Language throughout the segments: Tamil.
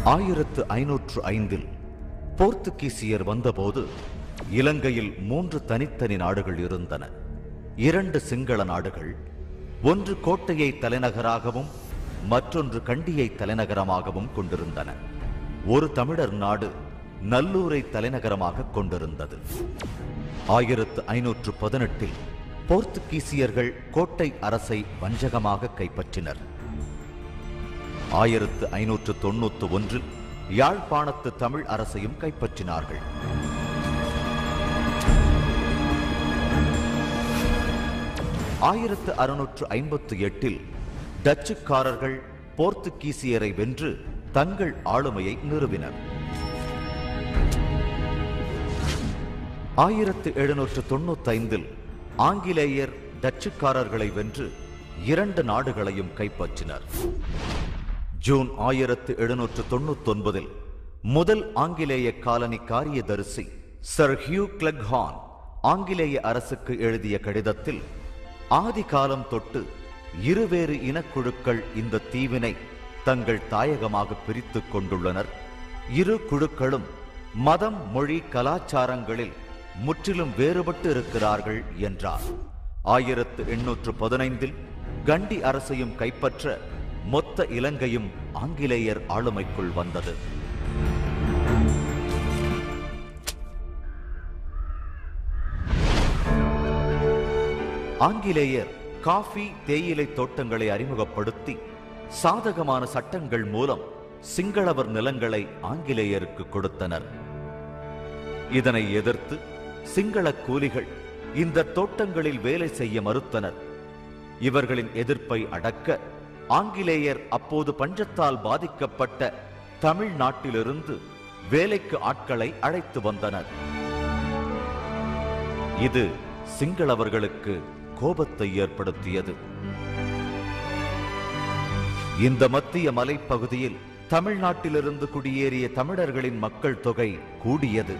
1505 போர்த்துகீசியர் வந்தபோது இலங்கையில் 3 தனித்தனி நாடுகள் இருந்தன. 2 சிங்கள நாடுகள், ஒன்று கோட்டையை தலைநகராகவும் மற்றொன்று கண்டியை தலைநகரமாகவும் கொண்டிருந்தன. ஒரு தமிழர் நாடு நல்லூரை தலைநகரமாக கொண்டிருந்தது. 1518 போர்த்துகீசியர்கள் கோட்டை அரசை வஞ்சகமாக கைப்பற்றினர். 1591 யாழ்ப்பாணத்து தமிழ் அரசையும் கைப்பற்றினார்கள். 1658 டச்சுக்காரர்கள் போர்த்துகீசியரை வென்று தங்கள் ஆளுமையை நிறுவினர். 1795 ஆங்கிலேயர் டச்சுக்காரர்களை வென்று 2 நாடுகளையும் கைப்பற்றினர். ஜூன் 1799 முதல் ஆங்கிலேய காலனி காரியதரிசி சர் ஹியூ கிளக்ஹான் ஆங்கிலேய அரசுக்கு எழுதிய கடிதத்தில் ஆதி காலம் தொட்டு இருவேறு இனக்குழுக்கள் இந்த தீவினை தங்கள் தாயகமாக பிரித்துக் கொண்டுள்ளனர். இரு குழுக்களும் மதம், மொழி, கலாச்சாரங்களில் முற்றிலும் வேறுபட்டு இருக்கிறார்கள் என்றார். 1815 கண்டி அரசையும் கைப்பற்ற மொத்த இலங்கையும் ஆங்கிலேயர் ஆளுமைக்குள் வந்தது. ஆங்கிலேயர் காஃபி, தேயிலை தோட்டங்களை அறிமுகப்படுத்தி சாதகமான சட்டங்கள் மூலம் சிங்களவர் நிலங்களை ஆங்கிலேயருக்கு கொடுத்தனர். இதனை எதிர்த்து சிங்கள கூலிகள் இந்த தோட்டங்களில் வேலை செய்ய மறுத்தனர். இவர்களின் எதிர்ப்பை அடக்க ஆங்கிலேயர் அப்போது பஞ்சத்தால் பாதிக்கப்பட்ட தமிழ்நாட்டிலிருந்து வேலைக்கு ஆட்களை அழைத்து வந்தனர். இது சிங்களவர்களுக்கு கோபத்தை ஏற்படுத்தியது. இந்த மத்திய மலைப்பகுதியில் தமிழ்நாட்டிலிருந்து குடியேறிய தமிழர்களின் மக்கள் தொகை கூடியது.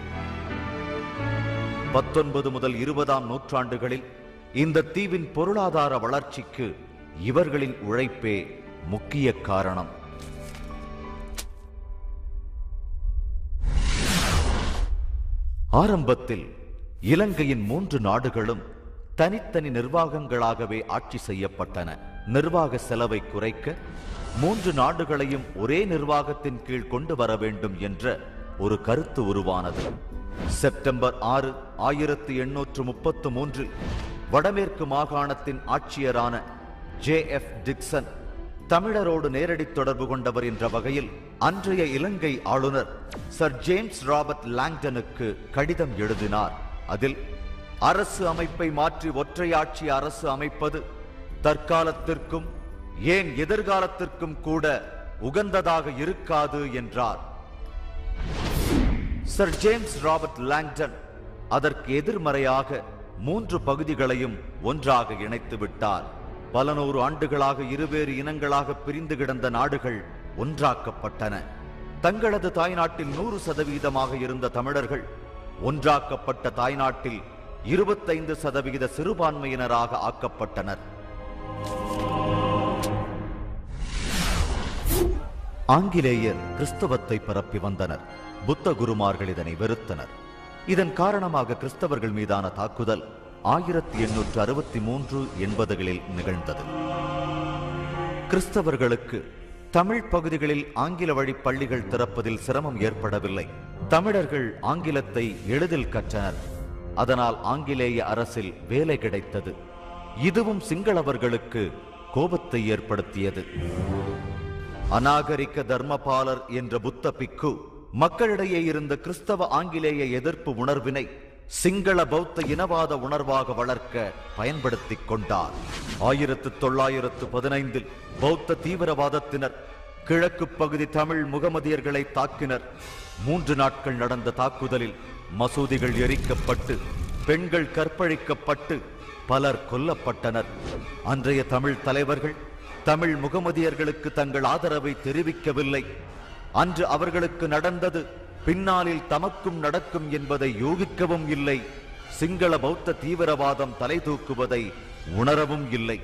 19 முதல் 20ஆம் நூற்றாண்டுகளில் இந்த தீவின் பொருளாதார வளர்ச்சிக்கு இவர்களின் உழைப்பே முக்கிய காரணம். ஆரம்பத்தில் இலங்கையின் 3 நாடுகளும் தனித்தனி நிர்வாகங்களாகவே ஆட்சி செய்யப்பட்டன. நிர்வாக செலவை குறைக்க 3 நாடுகளையும் ஒரே நிர்வாகத்தின் கீழ் கொண்டு வர வேண்டும் என்ற ஒரு கருத்து உருவானது. செப்டம்பர் 6, 1833 வடமேற்கு மாகாணத்தின் ஆட்சியரான JF டிக்சன் தமிழரோடு நேரடி தொடர்பு கொண்டவர் என்ற வகையில் அன்றைய இலங்கை ஆளுநர் சர் ஜேம்ஸ் ராபர்ட் லாங்டனுக்கு கடிதம் எழுதினார். அதில் அரசு அமைப்பை மாற்றி ஒற்றையாட்சி அரசு அமைப்பது தற்காலத்திற்கும் ஏன் எதிர்காலத்திற்கும் கூட உகந்ததாக இருக்காது என்றார். சர் ஜேம்ஸ் ராபர்ட் லாங்டன் அதற்கு எதிர்மறையாக 3 பகுதிகளையும் ஒன்றாக இணைத்து விட்டார். பல நூறு ஆண்டுகளாக இருவேறு இனங்களாக பிரிந்து கிடந்த நாடுகள் ஒன்றாக்கப்பட்டன. தங்களது தாய்நாட்டில் 100% இருந்த தமிழர்கள் ஒன்றாக்கப்பட்ட தாய்நாட்டில் 25% சிறுபான்மையினராக ஆக்கப்பட்டனர். ஆங்கிலேயர் கிறிஸ்தவத்தை பரப்பி வந்தனர். புத்த குருமார்கள் இதனை வெறுத்தனர். இதன் காரணமாக கிறிஸ்தவர்கள் மீதான தாக்குதல் 1863 80களில் நிகழ்ந்தது. கிறிஸ்தவர்களுக்கு தமிழ் பகுதிகளில் ஆங்கில வழி பள்ளிகள் திறப்பதில் சிரமம் ஏற்படவில்லை. தமிழர்கள் ஆங்கிலத்தை எளிதில் கற்றனர். அதனால் ஆங்கிலேய அரசில் வேலை கிடைத்தது. இதுவும் சிங்களவர்களுக்கு கோபத்தை ஏற்படுத்தியது. அநாகரிக தர்மபாலர் என்ற புத்த பிக்கு மக்களிடையே இருந்த கிறிஸ்தவ ஆங்கிலேய எதிர்ப்பு உணர்வினை சிங்கள பௌத்த இனவாத உணர்வாக வளர்க்க பயன்படுத்திக் கொண்டார். 1915 பௌத்த தீவிரவாதத்தினர் கிழக்கு பகுதி தமிழ் முகமதியர்களை தாக்கினர். 3 நாட்கள் நடந்த தாக்குதலில் மசூதிகள் எரிக்கப்பட்டு பெண்கள் கற்பழிக்கப்பட்டு பலர் கொல்லப்பட்டனர். அன்றைய தமிழ் தலைவர்கள் தமிழ் முகமதியர்களுக்கு தங்கள் ஆதரவை தெரிவிக்கவில்லை. அன்று அவர்களுக்கு நடந்தது பின்னாளில் தமக்கும் நடக்கும் என்பதை யூகிக்கவும் இல்லை. சிங்கள பௌத்த தீவிரவாதம் தலை தூக்குவதை உணரவும் இல்லை.